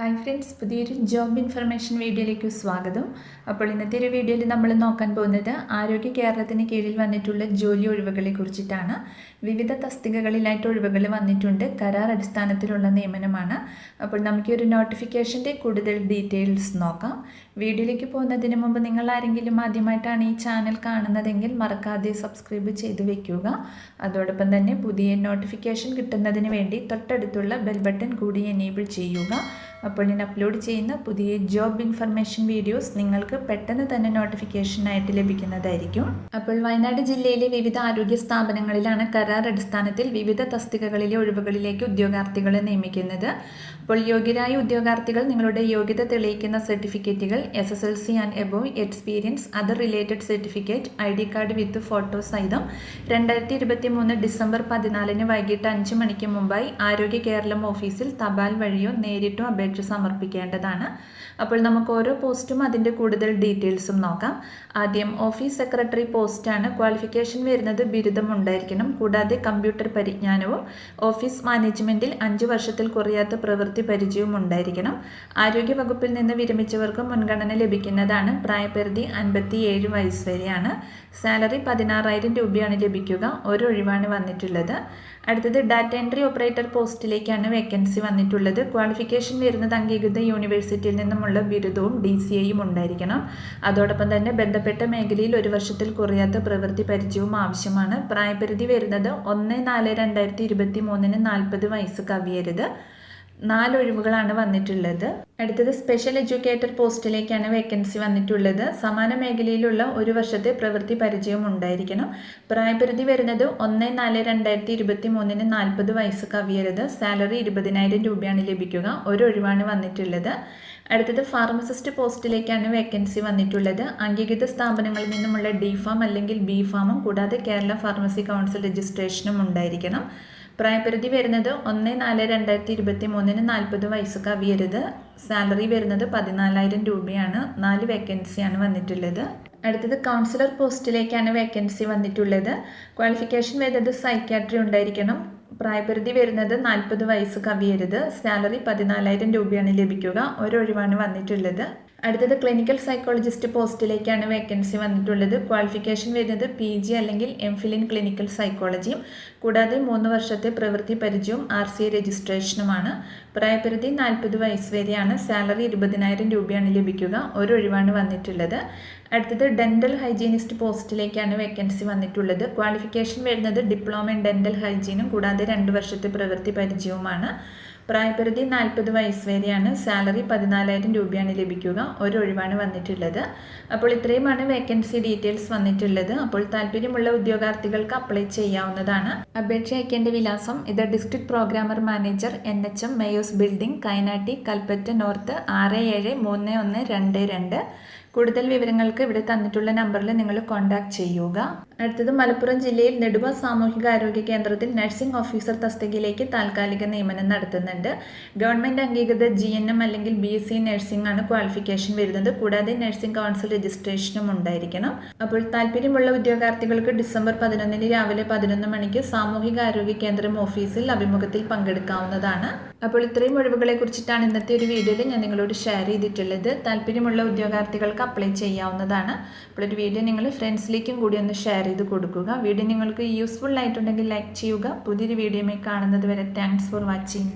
Hi friends, പുതിയൊരു job information വീഡിയോയിലേക്ക് സ്വാഗതം. അപ്പോൾ ഇന്നത്തെ ഒരു വീഡിയോയിൽ നമ്മൾ നോക്കാൻ പോകുന്നത് ആരോഗ്യ കേരളത്തിന് കീഴിൽ വന്നിട്ടുള്ള ജോലി ഒഴിവുകളെ കുറിച്ചിട്ടാണ്. വിവിധ തസ്തികകളിലായിട്ട് ഒഴിവുകൾ വന്നിട്ടുണ്ട്. കരാർ അടിസ്ഥാനത്തിലുള്ള നിയമനമാണ്. അപ്പോൾ നമുക്ക് ഒരു നോട്ടിഫിക്കേഷൻ്റെ കൂടുതൽ ഡീറ്റെയിൽസ് നോക്കാം. വീഡിയോയിലേക്ക് പോകുന്നതിന് മുമ്പ് നിങ്ങൾ ആരെങ്കിലും ആദ്യമായിട്ടാണ് ഈ ചാനൽ കാണുന്നതെങ്കിൽ മറക്കാതെ സബ്സ്ക്രൈബ് ചെയ്ത് വെക്കുക. അതോടൊപ്പം തന്നെ പുതിയ നോട്ടിഫിക്കേഷൻ കിട്ടുന്നതിന് വേണ്ടി തൊട്ടടുത്തുള്ള ബെൽ ബട്ടൺ കൂടി എനേബിൾ ചെയ്യുക. അപ്പോൾ ഞാൻ അപ്ലോഡ് ചെയ്യുന്ന പുതിയ ജോബ് ഇൻഫർമേഷൻ വീഡിയോസ് നിങ്ങൾക്ക് പെട്ടെന്ന് തന്നെ നോട്ടിഫിക്കേഷനായിട്ട് ലഭിക്കുന്നതായിരിക്കും. അപ്പോൾ വയനാട് ജില്ലയിലെ വിവിധ ആരോഗ്യ സ്ഥാപനങ്ങളിലാണ് കരാർ അടിസ്ഥാനത്തിൽ വിവിധ തസ്തികകളിലെ ഒഴിവുകളിലേക്ക് ഉദ്യോഗാർത്ഥികളെ നിയമിക്കുന്നത്. അപ്പോൾ യോഗ്യരായ ഉദ്യോഗാർത്ഥികൾ നിങ്ങളുടെ യോഗ്യത തെളിയിക്കുന്ന സർട്ടിഫിക്കറ്റുകൾ, SSLC and above, experience, other related certificate, ID card with photo സഹിതം 2023 ഡിസംബർ 14 വൈകിട്ട് 5 മണിക്ക് മുമ്പായി ആരോഗ്യ കേരളം ഓഫീസിൽ തപാൽ വഴിയോ നേരിട്ടോ അപേക്ഷ സമർപ്പിക്കേണ്ടതാണ്. അപ്പോൾ നമുക്ക് ഓരോ പോസ്റ്റും അതിൻ്റെ കൂടുതൽ ഡീറ്റെയിൽസും നോക്കാം. ആദ്യം ഓഫീസ് സെക്രട്ടറി പോസ്റ്റാണ്. ക്വാളിഫിക്കേഷൻ വരുന്നത് ബിരുദം ഉണ്ടായിരിക്കണം. കൂടാതെ കമ്പ്യൂട്ടർ പരിജ്ഞാനവും ഓഫീസ് മാനേജ്മെൻറ്റിൽ 5 വർഷത്തിൽ കുറയാത്ത പ്രവൃത്തി പരിചയവും ഉണ്ടായിരിക്കണം. ആരോഗ്യ വകുപ്പിൽ നിന്ന് വിരമിച്ചവർക്ക് മുൻഗണന ലഭിക്കുന്നതാണ്. പ്രായപരിധി 57 വയസ്സ് വരെയാണ്. സാലറി 16,000 രൂപയാണ് ലഭിക്കുക. ഒരു ഒഴിവാണ് വന്നിട്ടുള്ളത്. അടുത്തത് ഡാറ്റ എൻട്രി ഓപ്പറേറ്റർ പോസ്റ്റിലേക്കാണ് വേക്കൻസി വന്നിട്ടുള്ളത്. ക്വാളിഫിക്കേഷൻ വരുന്നത് അംഗീകൃത യൂണിവേഴ്സിറ്റിയിൽ നിന്നുമുള്ള ബിരുദവും DCAയും ഉണ്ടായിരിക്കണം. അതോടൊപ്പം തന്നെ ബന്ധപ്പെട്ട മേഖലയിൽ 1 വർഷത്തിൽ കുറയാത്ത പ്രവൃത്തി പരിചയവും ആവശ്യമാണ്. പ്രായപരിധി വരുന്നത് 1/4/2023 40 വയസ്സ് കവിയരുത്. 4 ഒഴിവുകളാണ് വന്നിട്ടുള്ളത്. അടുത്തത് സ്പെഷ്യൽ എഡ്യൂക്കേറ്റർ പോസ്റ്റിലേക്കാണ് വേക്കൻസി വന്നിട്ടുള്ളത്. സമാന മേഖലയിലുള്ള 1 വർഷത്തെ പ്രവൃത്തി പരിചയം ഉണ്ടായിരിക്കണം. പ്രായപരിധി വരുന്നത് 1/4/2023 40 വയസ്സ് കവിയരുത്. സാലറി 20,000 രൂപയാണ് ലഭിക്കുക. ഒരു ഒഴിവാണ് വന്നിട്ടുള്ളത്. അടുത്തത് ഫാർമസിസ്റ്റ് പോസ്റ്റിലേക്കാണ് വേക്കൻസി വന്നിട്ടുള്ളത്. അംഗീകൃത സ്ഥാപനങ്ങളിൽ നിന്നുമുള്ള D.Pharm അല്ലെങ്കിൽ B.Pharm കൂടാതെ കേരള ഫാർമസി കൗൺസിൽ രജിസ്ട്രേഷനും ഉണ്ടായിരിക്കണം. പ്രായപരിധി വരുന്നത് 1/4/2023 40 വയസ്സ് കവിയരുത്. സാലറി വരുന്നത് 14,000 രൂപയാണ്. 4 വേക്കൻസിയാണ് വന്നിട്ടുള്ളത്. അടുത്തത് കൗൺസിലർ പോസ്റ്റിലേക്കാണ് വേക്കൻസി വന്നിട്ടുള്ളത്. ക്വാളിഫിക്കേഷൻ വരുന്നത് സൈക്യാട്രി ഉണ്ടായിരിക്കണം. പ്രായപരിധി വരുന്നത് 40 വയസ്സ് കവിയരുത്. സാലറി 14,000 രൂപയാണ് ലഭിക്കുക. ഒരു ഒഴിവാണ് വന്നിട്ടുള്ളത്. അടുത്തത് ക്ലിനിക്കൽ സൈക്കോളജിസ്റ്റ് പോസ്റ്റിലേക്കാണ് വേക്കൻസി വന്നിട്ടുള്ളത്. ക്വാളിഫിക്കേഷൻ വരുന്നത് PG അല്ലെങ്കിൽ MPhil ഇൻ ക്ലിനിക്കൽ സൈക്കോളജിയും കൂടാതെ 3 വർഷത്തെ പ്രവൃത്തി പരിചയവും RCA രജിസ്ട്രേഷനുമാണ്. പ്രായപരിധി 40 വയസ്സ് വരെയാണ്. സാലറി 20,000 രൂപയാണ് ലഭിക്കുക. ഒരു ഒഴിവാണ് വന്നിട്ടുള്ളത്. അടുത്തത് ഡെൻ്റൽ ഹൈജീനിസ്റ്റ് പോസ്റ്റിലേക്കാണ് വേക്കൻസി വന്നിട്ടുള്ളത്. ക്വാളിഫിക്കേഷൻ വരുന്നത് ഡിപ്ലോമ ഇൻ ഡെൻ്റൽ ഹൈജീനും കൂടാതെ 2 വർഷത്തെ പ്രവൃത്തി പരിചയവുമാണ്. പ്രായപരിധി 40 വയസ്സ് വരെയാണ്. സാലറി 14,000 രൂപയാണ് ലഭിക്കുക. ഒരു ഒഴിവാണ് വന്നിട്ടുള്ളത്. അപ്പോൾ ഇത്രയുമാണ് വേക്കൻസി ഡീറ്റെയിൽസ് വന്നിട്ടുള്ളത്. അപ്പോൾ താല്പര്യമുള്ള ഉദ്യോഗാർത്ഥികൾക്ക് അപ്ലൈ ചെയ്യാവുന്നതാണ്. അപേക്ഷ അയക്കേണ്ട വിലാസം ഇത് district programmer manager, NHM Mayors building, Kainatty, Kalpetta north 673122. കൂടുതൽ വിവരങ്ങൾക്ക് ഇവിടെ തന്നിട്ടുള്ള നമ്പറിൽ നിങ്ങൾ കോൺടാക്ട് ചെയ്യുക. അടുത്തത് മലപ്പുറം ജില്ലയിൽ നെടുവ സാമൂഹിക ആരോഗ്യ കേന്ദ്രത്തിൽ നഴ്സിംഗ് ഓഫീസർ തസ്തികയിലേക്ക് താൽക്കാലിക നിയമനം നടത്തുന്നുണ്ട്. ഗവൺമെൻറ് അംഗീകൃത GNM അല്ലെങ്കിൽ BSc നഴ്സിംഗ് ആണ് ക്വാളിഫിക്കേഷൻ വരുന്നത്. കൂടാതെ നഴ്സിംഗ് കൗൺസിൽ രജിസ്ട്രേഷനും ഉണ്ടായിരിക്കണം. അപ്പോൾ താല്പര്യമുള്ള ഉദ്യോഗാർത്ഥികൾക്ക് ഡിസംബർ 11 രാവിലെ 11 മണിക്ക് സാമൂഹിക ആരോഗ്യ കേന്ദ്രം ഓഫീസിൽ അഭിമുഖത്തിൽ പങ്കെടുക്കാവുന്നതാണ്. അപ്പോൾ ഇത്രയും ഒഴിവുകളെ കുറിച്ചിട്ടാണ് ഇന്നത്തെ ഒരു വീഡിയോയിൽ ഞാൻ നിങ്ങളോട് ഷെയർ ചെയ്തിട്ടുള്ളത്. താല്പര്യമുള്ള ഉദ്യോഗാർത്ഥികൾക്ക് അപ്ലൈ ചെയ്യാവുന്നതാണ്. അപ്പോൾ ഒരു വീഡിയോ നിങ്ങൾ ഫ്രണ്ട്സിലേക്കും കൂടി ഒന്ന് ഷെയർ ചെയ്ത് കൊടുക്കുക. വീഡിയോ നിങ്ങൾക്ക് യൂസ്ഫുൾ ആയിട്ടുണ്ടെങ്കിൽ ലൈക്ക് ചെയ്യുക. പുതിയൊരു വീഡിയോയുമായി കാണുന്നത് വരെ താങ്ക്സ് ഫോർ വാച്ചിങ്.